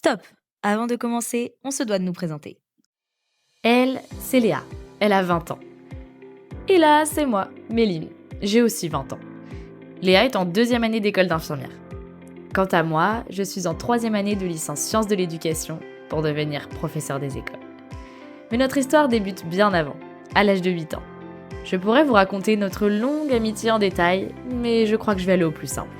Stop! Avant de commencer, on se doit de nous présenter. Elle, c'est Léa. Elle a 20 ans. Et là, c'est moi, Méline. J'ai aussi 20 ans. Léa est en 2e année d'école d'infirmière. Quant à moi, je suis en 3e année de licence sciences de l'éducation pour devenir professeur des écoles. Mais notre histoire débute bien avant, à l'âge de 8 ans. Je pourrais vous raconter notre longue amitié en détail, mais je crois que je vais aller au plus simple.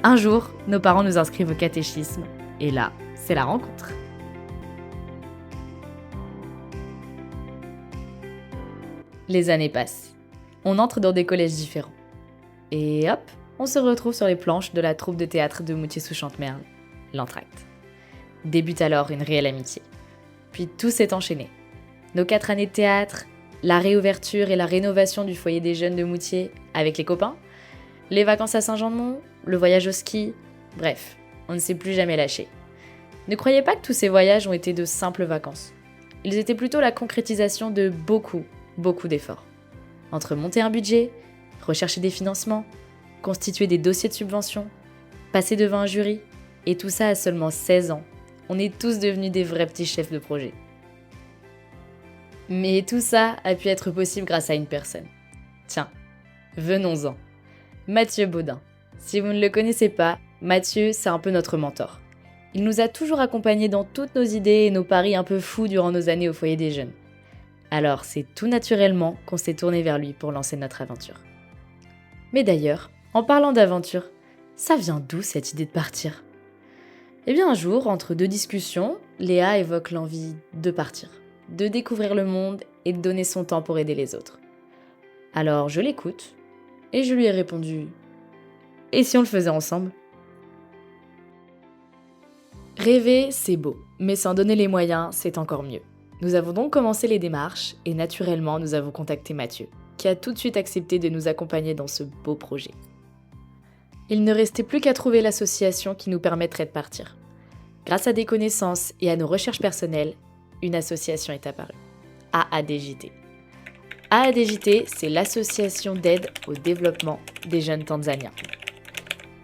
Un jour, nos parents nous inscrivent au catéchisme, et là, c'est la rencontre. Les années passent. On entre dans des collèges différents. Et hop, on se retrouve sur les planches de la troupe de théâtre de Moutier-sous-Chantemerle, l'Entracte. Débute alors une réelle amitié. Puis tout s'est enchaîné. Nos 4 années de théâtre, la réouverture et la rénovation du foyer des jeunes de Moutier avec les copains, les vacances à Saint-Jean-de-Mont, le voyage au ski, bref, on ne s'est plus jamais lâché. Ne croyez pas que tous ces voyages ont été de simples vacances. Ils étaient plutôt la concrétisation de beaucoup d'efforts. Entre monter un budget, rechercher des financements, constituer des dossiers de subvention, passer devant un jury, et tout ça à seulement 16 ans. On est tous devenus des vrais petits chefs de projet. Mais tout ça a pu être possible grâce à une personne. Tiens, venons-en. Mathieu Baudin. Si vous ne le connaissez pas, Mathieu, c'est un peu notre mentor. Il nous a toujours accompagnés dans toutes nos idées et nos paris un peu fous durant nos années au foyer des jeunes. Alors c'est tout naturellement qu'on s'est tourné vers lui pour lancer notre aventure. Mais d'ailleurs, en parlant d'aventure, ça vient d'où cette idée de partir ? Eh bien un jour, entre 2 discussions, Léa évoque l'envie de partir, de découvrir le monde et de donner son temps pour aider les autres. Alors je l'écoute et je lui ai répondu « Et si on le faisait ensemble ?» Rêver, c'est beau, mais s'en donner les moyens, c'est encore mieux. Nous avons donc commencé les démarches et naturellement, nous avons contacté Mathieu, qui a tout de suite accepté de nous accompagner dans ce beau projet. Il ne restait plus qu'à trouver l'association qui nous permettrait de partir. Grâce à des connaissances et à nos recherches personnelles, une association est apparue. AADJT. AADJT, c'est l'association d'aide au développement des jeunes Tanzaniens.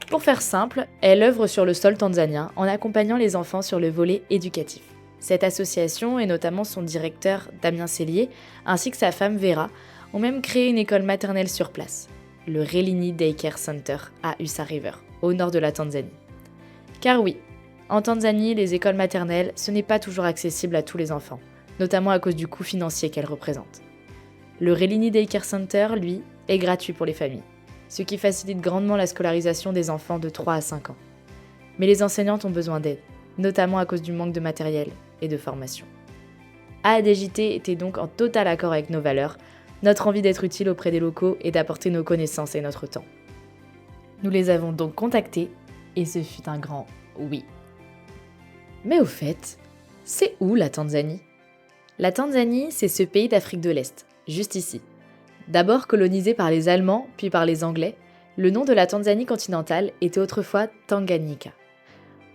Pour faire simple, elle œuvre sur le sol tanzanien en accompagnant les enfants sur le volet éducatif. Cette association, et notamment son directeur Damien Cellier, ainsi que sa femme Vera, ont même créé une école maternelle sur place, le Relini Daycare Center à Usa River, au nord de la Tanzanie. Car oui, en Tanzanie, les écoles maternelles, ce n'est pas toujours accessible à tous les enfants, notamment à cause du coût financier qu'elles représentent. Le Relini Daycare Center, lui, est gratuit pour les familles, ce qui facilite grandement la scolarisation des enfants de 3 à 5 ans. Mais les enseignantes ont besoin d'aide, notamment à cause du manque de matériel et de formation. AADJT était donc en total accord avec nos valeurs, notre envie d'être utile auprès des locaux et d'apporter nos connaissances et notre temps. Nous les avons donc contactés et ce fut un grand oui. Mais au fait, c'est où la Tanzanie ? La Tanzanie, c'est ce pays d'Afrique de l'Est, juste ici. D'abord colonisé par les Allemands, puis par les Anglais, le nom de la Tanzanie continentale était autrefois Tanganyika.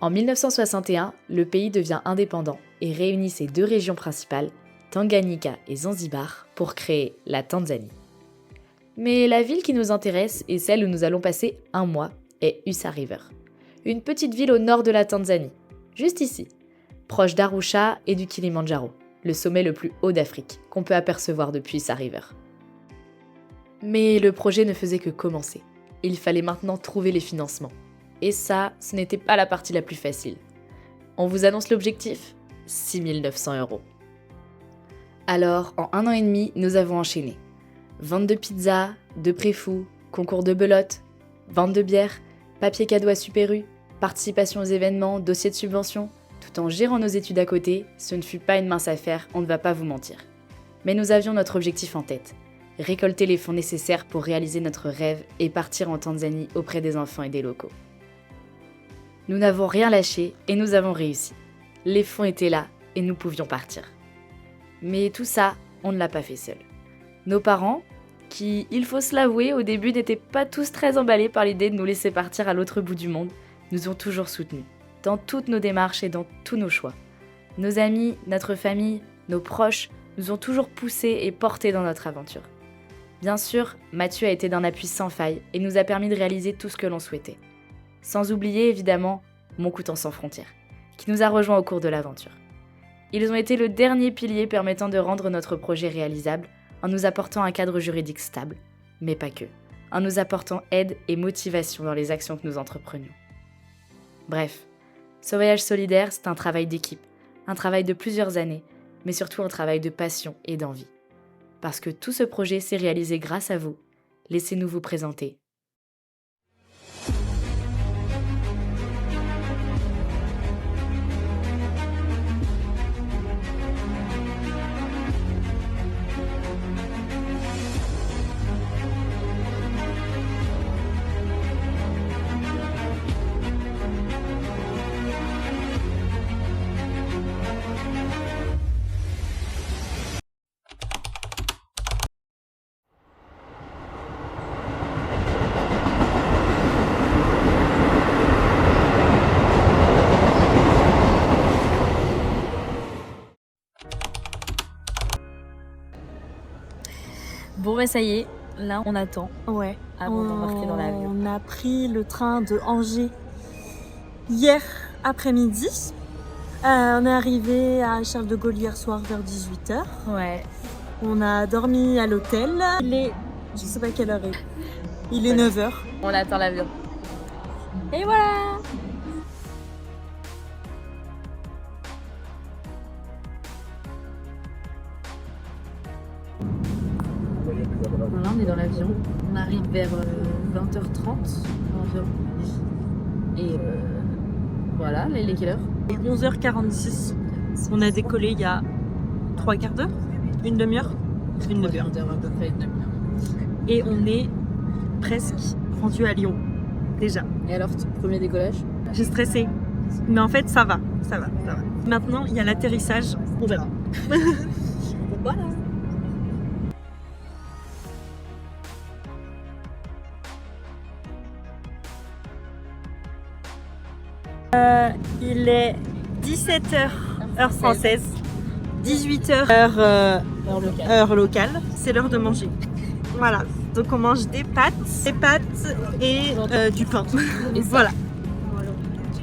En 1961, le pays devient indépendant et réunit ses 2 régions principales, Tanganyika et Zanzibar, pour créer la Tanzanie. Mais la ville qui nous intéresse et celle où nous allons passer un mois est Usa River, une petite ville au nord de la Tanzanie, juste ici, proche d'Arusha et du Kilimandjaro, le sommet le plus haut d'Afrique qu'on peut apercevoir depuis Usa River. Mais le projet ne faisait que commencer. Il fallait maintenant trouver les financements. Et ça, ce n'était pas la partie la plus facile. On vous annonce l'objectif ? 6 900 €. Alors, en 1 an et demi, nous avons enchaîné. Vente de pizzas, de préfous, concours de belote, vente de bière, papier cadeau à Super U, participation aux événements, dossier de subvention. Tout en gérant nos études à côté, ce ne fut pas une mince affaire, on ne va pas vous mentir. Mais nous avions notre objectif en tête. Récolter les fonds nécessaires pour réaliser notre rêve et partir en Tanzanie auprès des enfants et des locaux. Nous n'avons rien lâché et nous avons réussi. Les fonds étaient là et nous pouvions partir. Mais tout ça, on ne l'a pas fait seul. Nos parents, qui, il faut se l'avouer, au début n'étaient pas tous très emballés par l'idée de nous laisser partir à l'autre bout du monde, nous ont toujours soutenus, dans toutes nos démarches et dans tous nos choix. Nos amis, notre famille, nos proches nous ont toujours poussés et portés dans notre aventure. Bien sûr, Mathieu a été d'un appui sans faille et nous a permis de réaliser tout ce que l'on souhaitait. Sans oublier, évidemment, Mon Coutan sans frontières, qui nous a rejoints au cours de l'aventure. Ils ont été le dernier pilier permettant de rendre notre projet réalisable en nous apportant un cadre juridique stable, mais pas que, en nous apportant aide et motivation dans les actions que nous entreprenions. Bref, ce voyage solidaire, c'est un travail d'équipe, un travail de plusieurs années, mais surtout un travail de passion et d'envie. Parce que tout ce projet s'est réalisé grâce à vous, laissez-nous vous présenter. Bon bah ça y est, là on attend Ouais. avant d'embarquer dans l'avion. On a pris le train de Angers hier après-midi. On est arrivé à Charles de Gaulle hier soir vers 18h. Ouais. On a dormi à l'hôtel. Il est... Je sais pas quelle heure il est. Il est 9h. On attend l'avion. Et voilà. Voilà, on est dans l'avion. On arrive vers 20h30 environ. Et voilà, là il est quelle heure? 11h46. On a décollé il y a 3 quarts d'heure. Une demi-heure. Une demi-heure. À peu près une demi-heure. Et on est presque rendu à Lyon. Déjà. Et alors, premier décollage? J'ai stressé. Mais en fait, ça va. Ça va. Maintenant, il y a l'atterrissage. On verra. Voilà. Il est 17h heure française, 18h heure locale. C'est l'heure de manger. Voilà. Donc on mange des pâtes et du pain. Et ça. Voilà.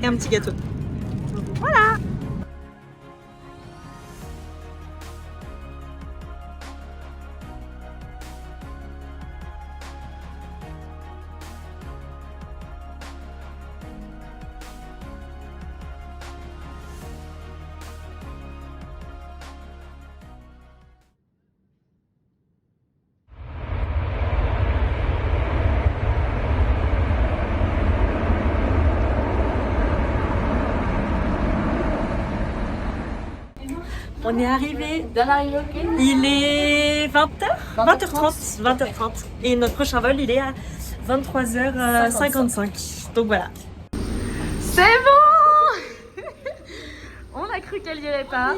Et un petit gâteau. On est arrivé. Il est 20h 20h30. 20h30. Et notre prochain vol, il est à 23h55. Donc voilà. C'est bon. On a cru qu'elle irait pas.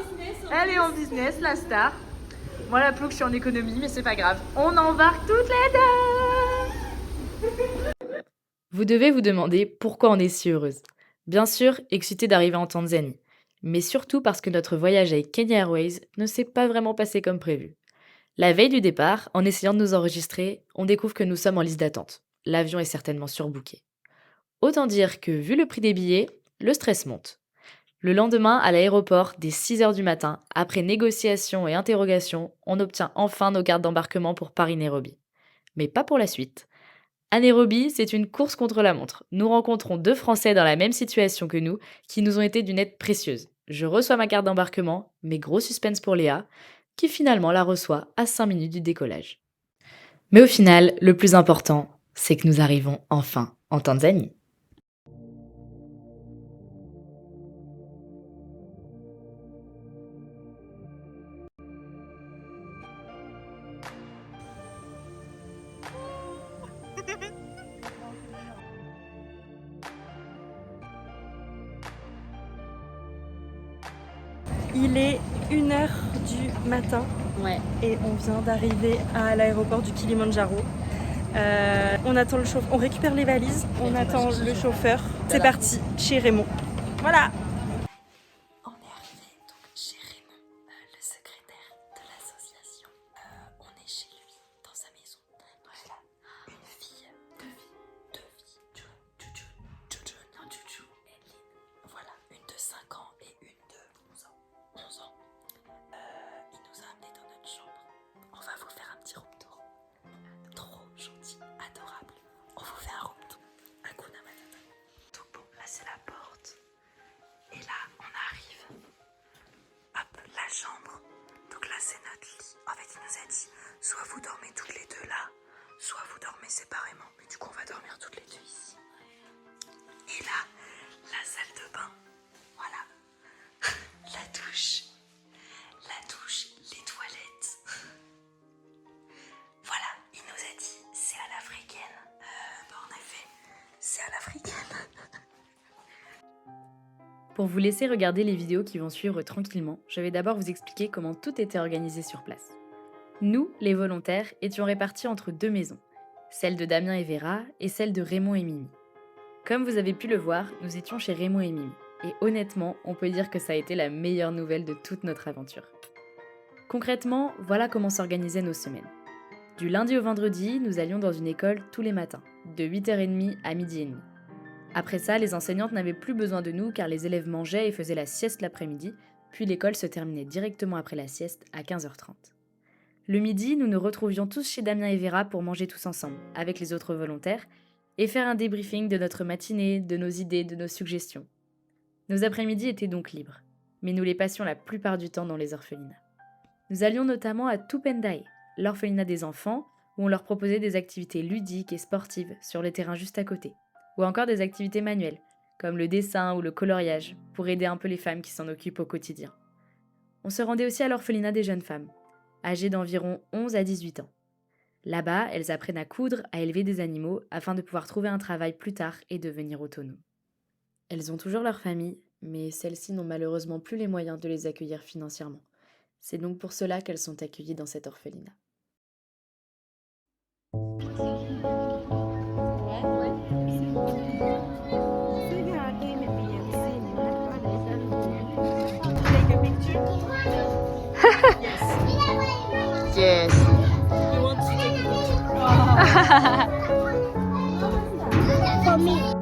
Elle est en business, la star. Moi la peau que je suis en économie, mais c'est pas grave. On embarque toutes les deux. Vous devez vous demander pourquoi on est si heureuse. Bien sûr, excitée d'arriver en Tanzanie. Mais surtout parce que notre voyage avec Kenya Airways ne s'est pas vraiment passé comme prévu. La veille du départ, en essayant de nous enregistrer, on découvre que nous sommes en liste d'attente. L'avion est certainement surbooké. Autant dire que, vu le prix des billets, le stress monte. Le lendemain, à l'aéroport, dès 6h du matin, après négociations et interrogations, on obtient enfin nos cartes d'embarquement pour Paris-Nairobi. Mais pas pour la suite. À Nairobi, c'est une course contre la montre. Nous rencontrons 2 Français dans la même situation que nous, qui nous ont été d'une aide précieuse. Je reçois ma carte d'embarquement, mais gros suspense pour Léa, qui finalement la reçoit à 5 minutes du décollage. Mais au final, le plus important, c'est que nous arrivons enfin en Tanzanie. Il est 1h du matin. Ouais. Et on vient d'arriver à l'aéroport du Kilimandjaro. On attend le chauffeur, on récupère les valises, on attend le chauffeur. C'est parti, chez Raymond. Voilà. On est arrivé donc chez Raymond, le secrétaire de l'association. On est chez lui, dans sa maison. Voilà, une fille, deux filles, Juju, et Lynn. Voilà, une de 5 ans Pour vous laisser regarder les vidéos qui vont suivre tranquillement, je vais d'abord vous expliquer comment tout était organisé sur place. Nous, les volontaires, étions répartis entre 2 maisons, celle de Damien et Vera et celle de Raymond et Mimi. Comme vous avez pu le voir, nous étions chez Raymond et Mimi, et honnêtement, on peut dire que ça a été la meilleure nouvelle de toute notre aventure. Concrètement, voilà comment s'organisaient nos semaines. Du lundi au vendredi, nous allions dans une école tous les matins, de 8h30 à 12h30. Après ça, les enseignantes n'avaient plus besoin de nous car les élèves mangeaient et faisaient la sieste l'après-midi, puis l'école se terminait directement après la sieste à 15h30. Le midi, nous nous retrouvions tous chez Damien et Vera pour manger tous ensemble, avec les autres volontaires, et faire un débriefing de notre matinée, de nos idées, de nos suggestions. Nos après-midi étaient donc libres, mais nous les passions la plupart du temps dans les orphelinats. Nous allions notamment à Tupendae, l'orphelinat des enfants, où on leur proposait des activités ludiques et sportives sur les terrains juste à côté, ou encore des activités manuelles, comme le dessin ou le coloriage, pour aider un peu les femmes qui s'en occupent au quotidien. On se rendait aussi à l'orphelinat des jeunes femmes, âgées d'environ 11 à 18 ans. Là-bas, elles apprennent à coudre, à élever des animaux, afin de pouvoir trouver un travail plus tard et devenir autonomes. Elles ont toujours leur famille, mais celles-ci n'ont malheureusement plus les moyens de les accueillir financièrement. C'est donc pour cela qu'elles sont accueillies dans cet orphelinat. Yes. You want to take a picture? For me.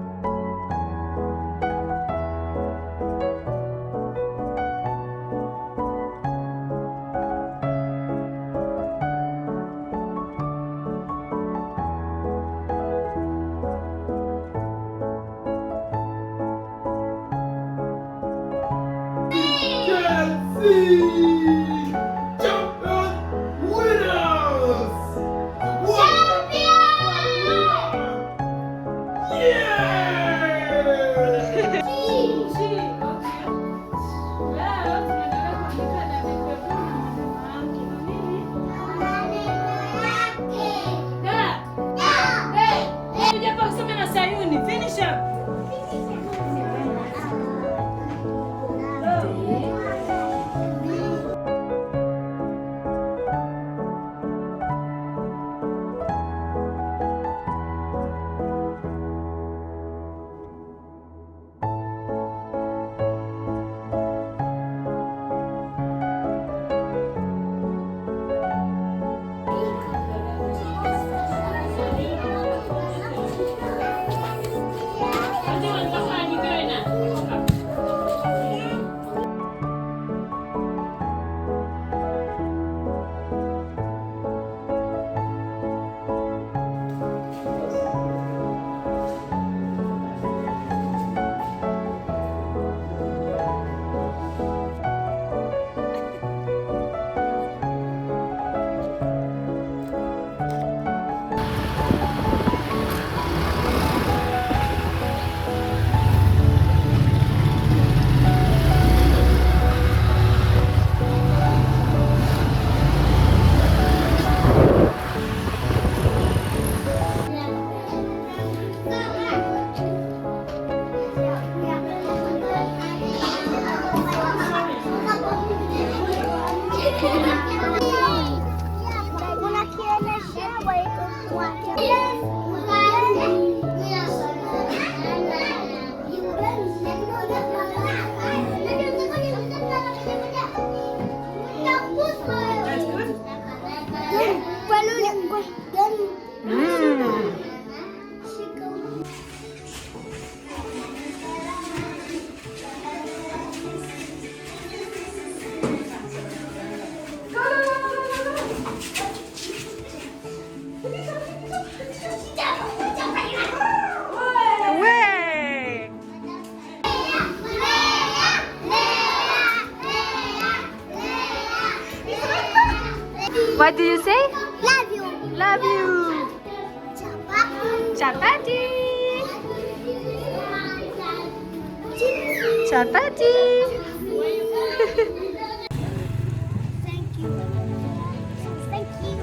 What do you say? Love you. Love you. Chapati. Chapati. Thank you. Thank you.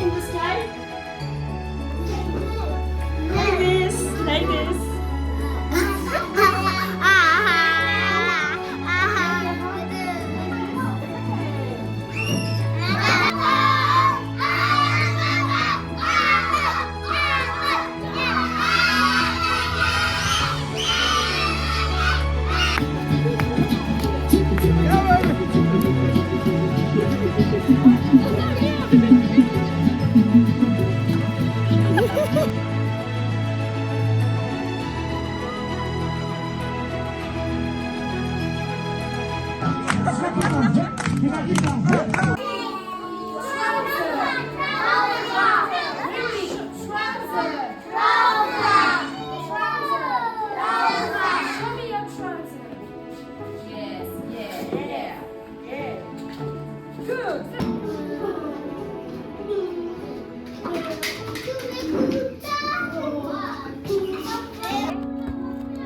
in the sky. Like this, like this.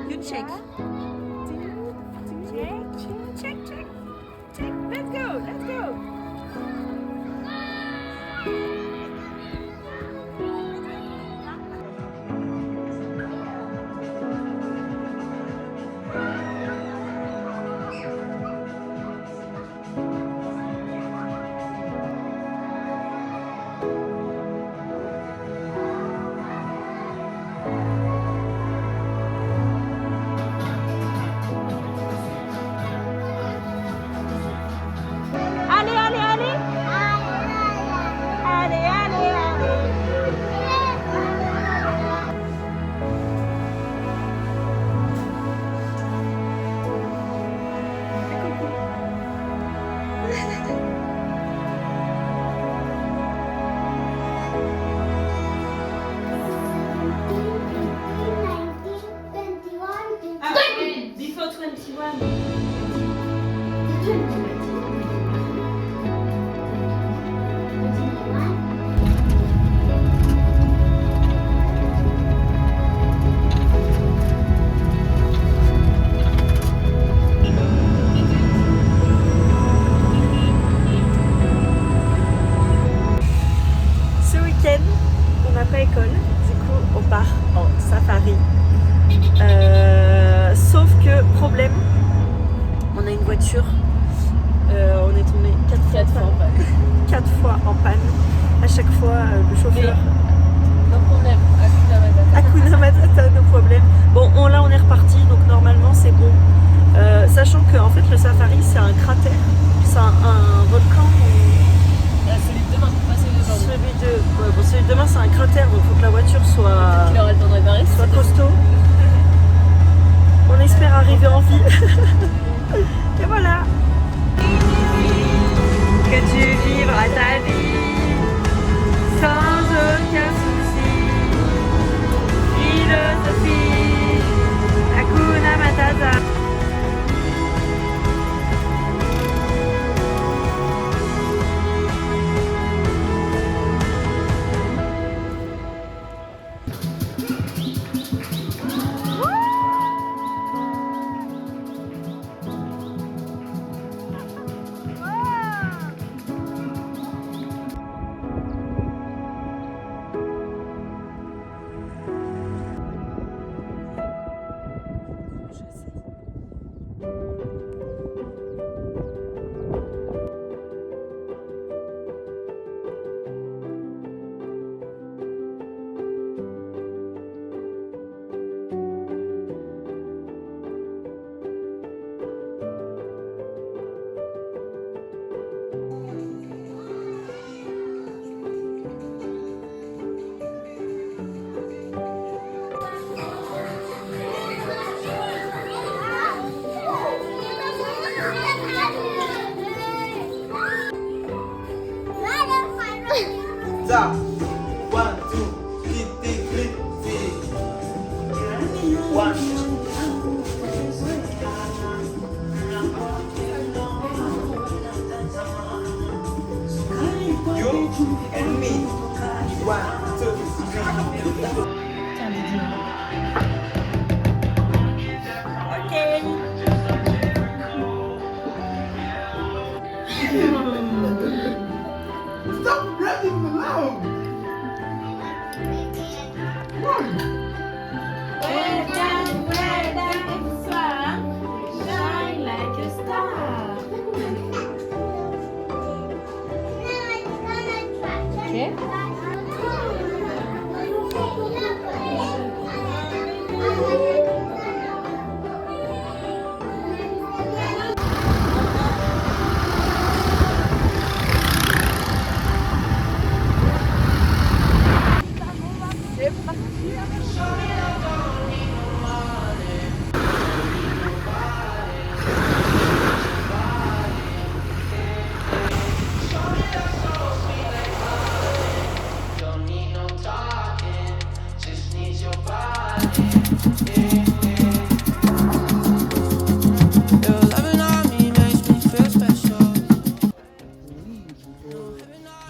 You check. Check. Let's go. Before 21. Ce week-end, on n'a pas école, du coup on part en safari. Sauf que, problème, on a une voiture, on est tombé 4 fois en panne. À chaque fois, le chauffeur... Hakuna Matata, nos problèmes. Bon, là on est reparti, donc normalement c'est bon. Sachant que en fait le safari c'est un cratère, c'est un volcan. Celui de demain, pas celui d'aujourd'hui. Celui de demain c'est un cratère, donc il faut que la voiture soit Il aurait le temps de réparer. costaud. On espère arriver en vie. Et voilà. Que tu vivras ta vie sans aucun souci. Philosophie, Hakuna Matata. Stop. 1, 2, 3, 1. You and me. 1, 2, 3. Stop running along.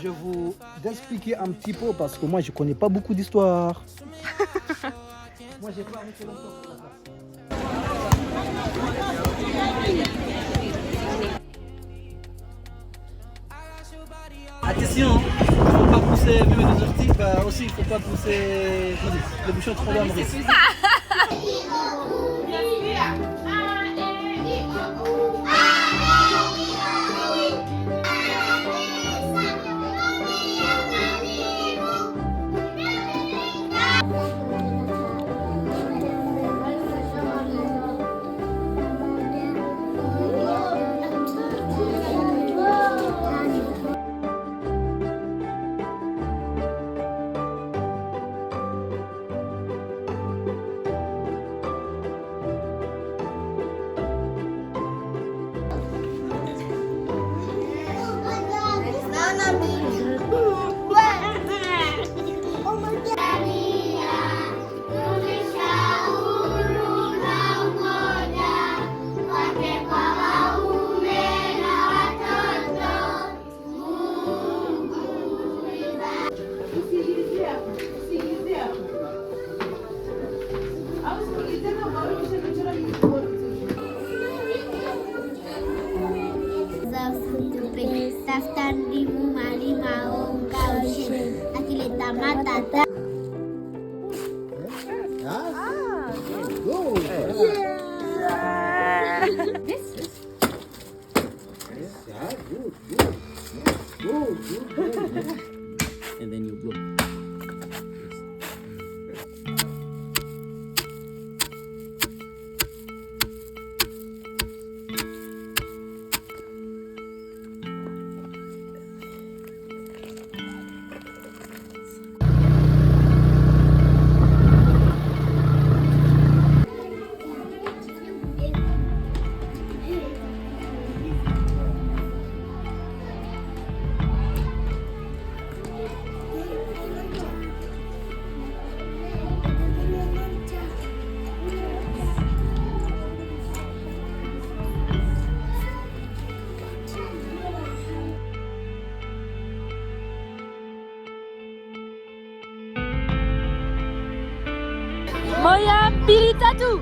Je vais vous expliquer un petit peu parce que moi je connais pas beaucoup d'histoire. Moi j'ai pas arrêté longtemps sur la place. Attention, il faut pas pousser même les orties, bah aussi il faut pas pousser les bouchons trop loin. Daftar di Mumali mau kaushin akileta matata. And then you blow. Moya Billy Tattoo.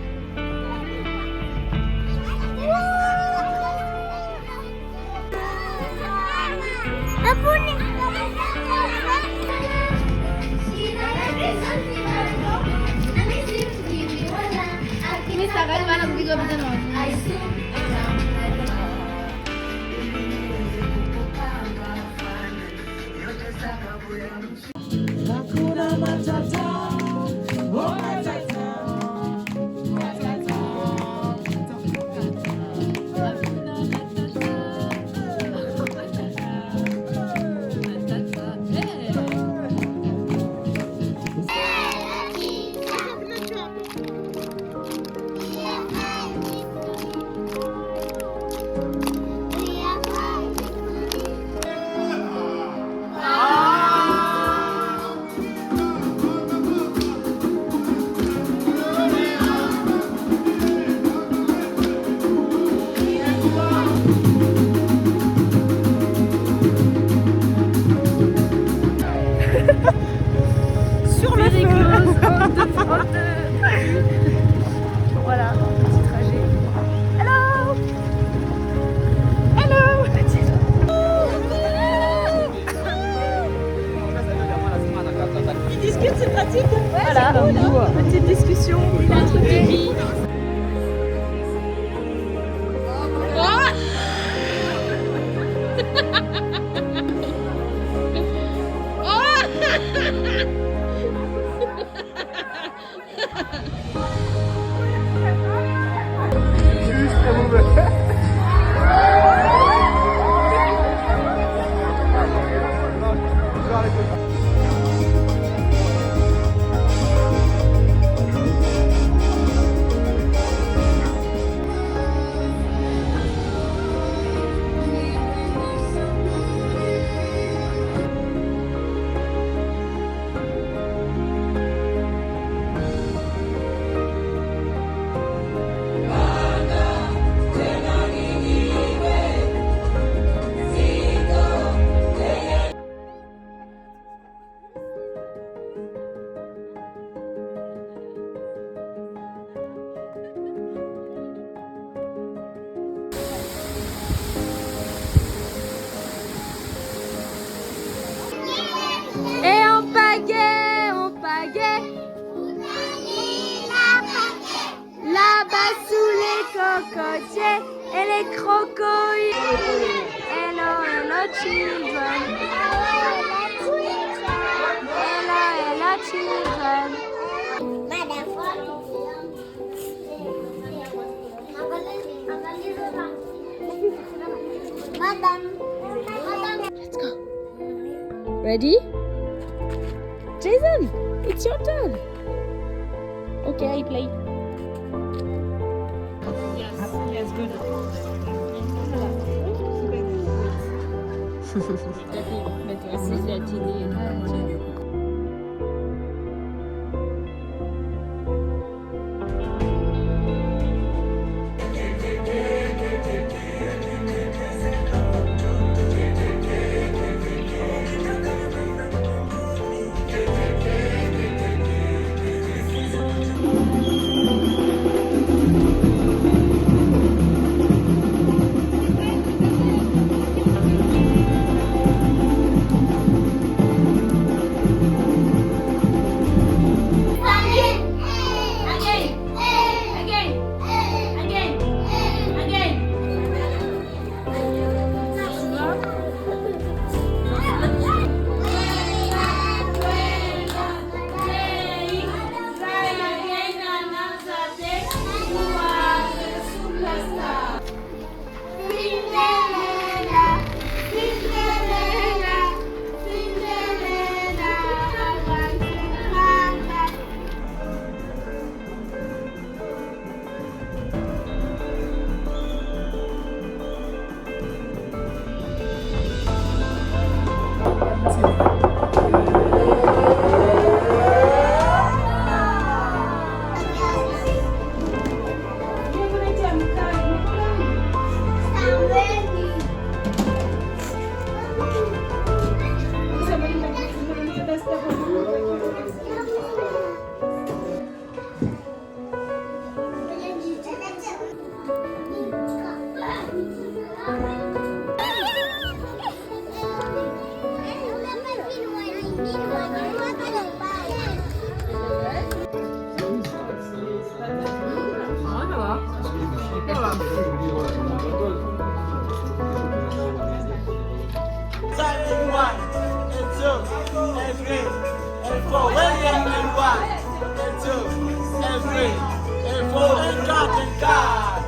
Sur le feu. Voilà, petit trajet. Hello. Hello. Ils discutent c'est pratique. Voilà, petite discussion entre filles. Et en pagaie, là-bas sous les cocotiers et les crocodiles. Hello, hello children. Hello, hello children. Let's go. Ready? Jason, it's your turn. Okay, I play. Yes, good.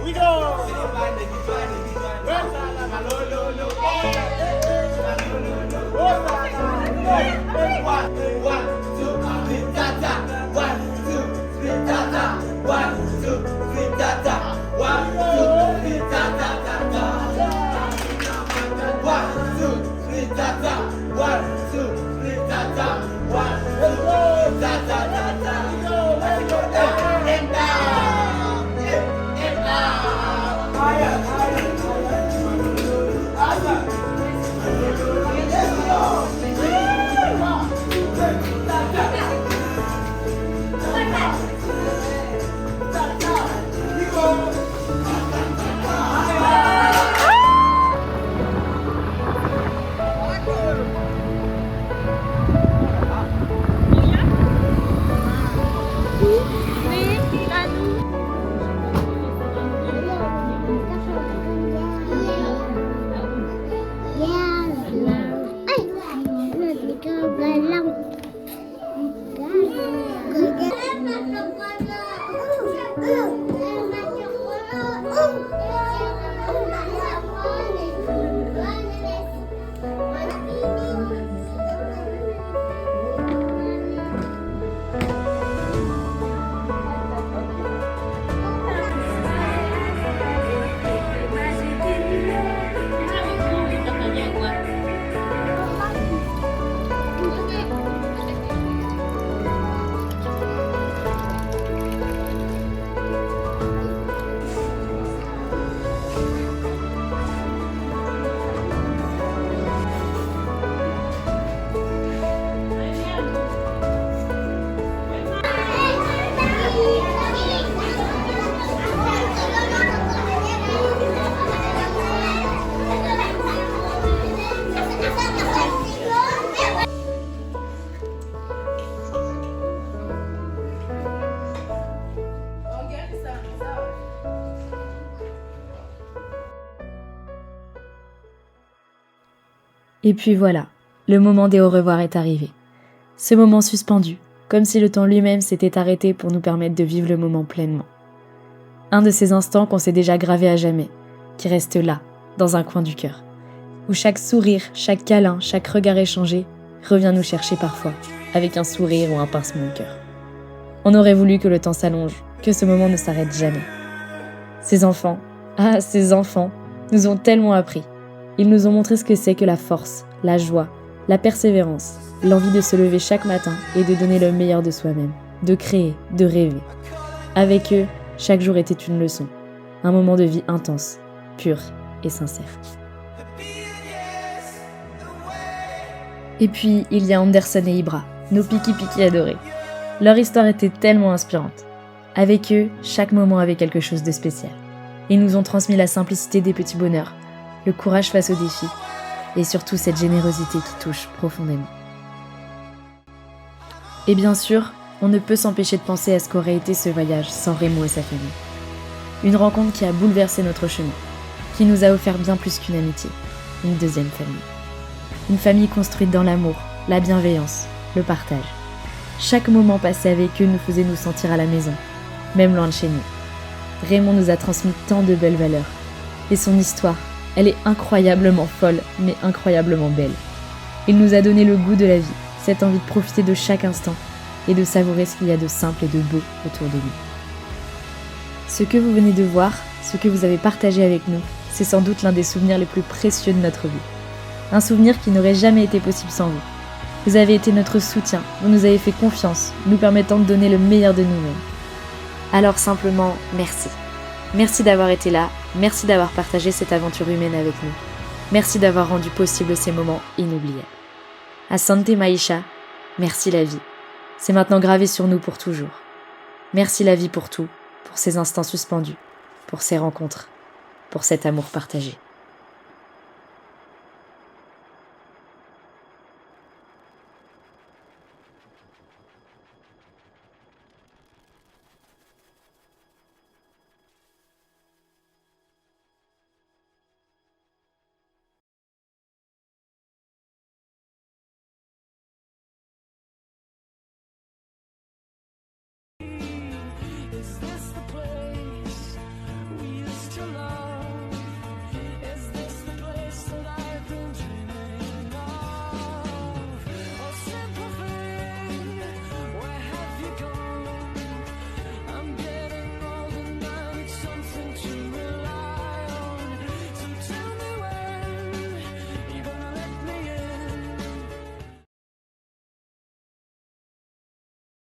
We go! Et puis voilà, le moment des au revoir est arrivé. Ce moment suspendu, comme si le temps lui-même s'était arrêté pour nous permettre de vivre le moment pleinement. Un de ces instants qu'on s'est déjà gravé à jamais, qui reste là, dans un coin du cœur, où chaque sourire, chaque câlin, chaque regard échangé revient nous chercher parfois, avec un sourire ou un pincement au cœur. On aurait voulu que le temps s'allonge, que ce moment ne s'arrête jamais. Ces enfants, nous ont tellement appris. Ils nous ont montré ce que c'est que la force, la joie, la persévérance, l'envie de se lever chaque matin et de donner le meilleur de soi-même, de créer, de rêver. Avec eux, chaque jour était une leçon, un moment de vie intense, pur et sincère. Et puis, il y a Anderson et Ibra, nos piki-piki adorés. Leur histoire était tellement inspirante. Avec eux, chaque moment avait quelque chose de spécial. Ils nous ont transmis la simplicité des petits bonheurs, le courage face aux défis, et surtout cette générosité qui touche profondément. Et bien sûr, on ne peut s'empêcher de penser à ce qu'aurait été ce voyage sans Rémo et sa famille. Une rencontre qui a bouleversé notre chemin, qui nous a offert bien plus qu'une amitié, une deuxième famille. Une famille construite dans l'amour, la bienveillance, le partage. Chaque moment passé avec eux nous faisait nous sentir à la maison, même loin de chez nous. Raymond nous a transmis tant de belles valeurs, et son histoire, elle est incroyablement folle, mais incroyablement belle. Il nous a donné le goût de la vie, cette envie de profiter de chaque instant et de savourer ce qu'il y a de simple et de beau autour de nous. Ce que vous venez de voir, ce que vous avez partagé avec nous, c'est sans doute l'un des souvenirs les plus précieux de notre vie. Un souvenir qui n'aurait jamais été possible sans vous. Vous avez été notre soutien, vous nous avez fait confiance, nous permettant de donner le meilleur de nous-mêmes. Alors simplement, merci. Merci d'avoir été là, merci d'avoir partagé cette aventure humaine avec nous. Merci d'avoir rendu possible ces moments inoubliables. Asante Maisha, merci la vie. C'est maintenant gravé sur nous pour toujours. Merci la vie pour tout, pour ces instants suspendus, pour ces rencontres, pour cet amour partagé.